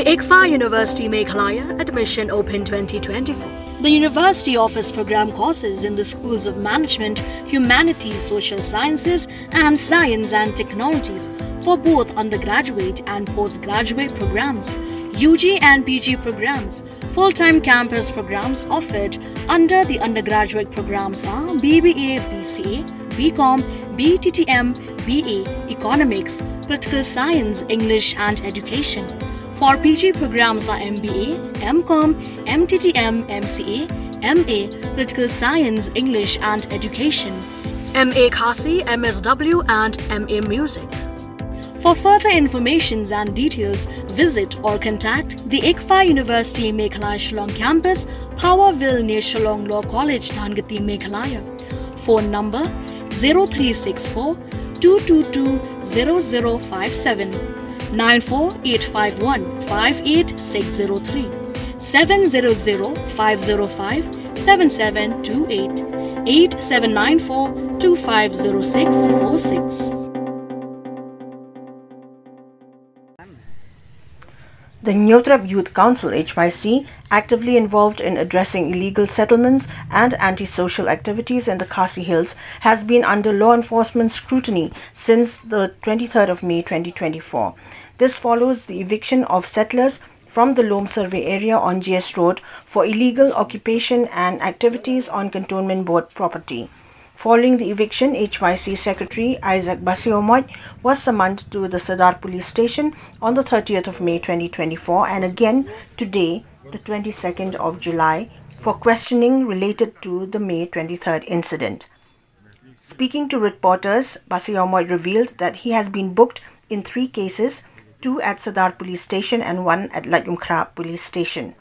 The ICFA University Meghalaya Admission Open 2024. The university offers program courses in the schools of management, humanities, social sciences, and science and technologies for both undergraduate and postgraduate programs, UG and PG programs. Full-time campus programs offered under the undergraduate programs are BBA, BCA, BCom, BTTM, BA, Economics, Political Science, English and Education. For PG programs are MBA, MCom, MTTM, MCA, MA, Political Science, English and Education, MA Khasi, MSW and MA Music. For further information and details, visit or contact the ICFA University Meghalaya Shillong Campus, Powerville near Shillong Law College, Dhangati, Meghalaya. Phone number 0364 222 0057. 94851 58603 700-505-7728 8794-250646. The Nyotrap Youth Council HYC, actively involved in addressing illegal settlements and antisocial activities in the Khasi Hills, has been under law enforcement scrutiny since the 23rd of May 2024. This follows the eviction of settlers from the Lom Survey area on GS Road for illegal occupation and activities on Cantonment Board property. Following the eviction, HYC Secretary Isaac Basiomoy was summoned to the Sadar Police Station on the 30th of May 2024 and again today, the 22nd of July, for questioning related to the May 23rd incident. Speaking to reporters, Basiomoy revealed that he has been booked in 3 cases, 2 at Sadar Police Station and 1 at Layumkhra Police Station.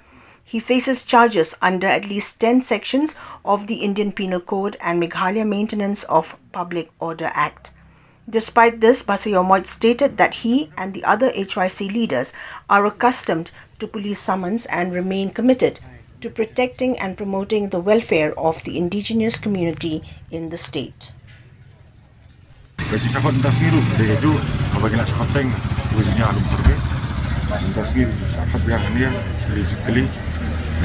He faces charges under at least 10 sections of the Indian Penal Code and Meghalaya Maintenance of Public Order Act. Despite this, Basiomoy stated that he and the other HYC leaders are accustomed to police summons and remain committed to protecting and promoting the welfare of the indigenous community in the state.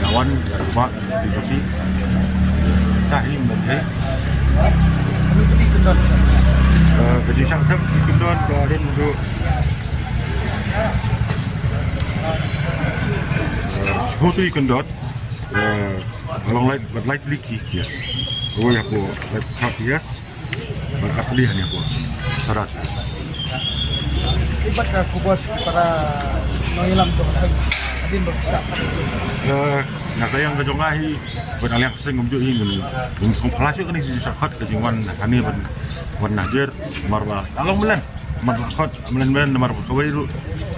Lawan Arba Dibati Tahim Mumbai Gaji Sangkap Kendon Keadaan untuk Sepotri Kendon Along light leaky yes Oh ya po light yes Berarti hanya po 100 yes Ibat aku bos para mengilam tu pasal adin berpisah. Nakayang kajongahi penaliang keseng umju ini bungsong pelasuk ni si sakhat kejingwan kani wan najer marwa along melan marlakot melan nomor kawai ru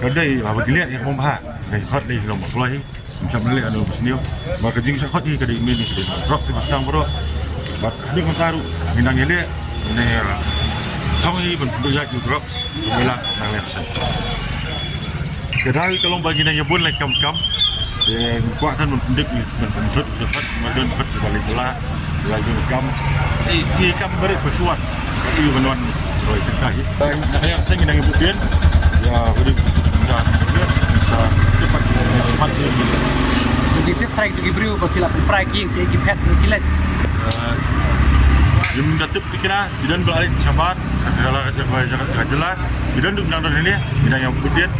radai baba giliat yang momha nei hot ni long maklai macam mele anu bisnio mar kejing sakhat ni kadai ini rock si pasang bro bat ni kontaru minang ele ne Tangi bentuk rocks melak nang leksan. Kedai kalau bagi nanya bun like kam yang kuatan mendik menfut dapat madon fut balik bola lagi kam di kam beri persuan ini benuan roy terkai yang saya ingin ngebuktiin ya beri bisa cepat Jadi kita try to give you berkilap pricing saya give head sekilat. Yang mendatip pikiran dan balik sabar segala jaga jelas dan untuk nang ini yang kemudian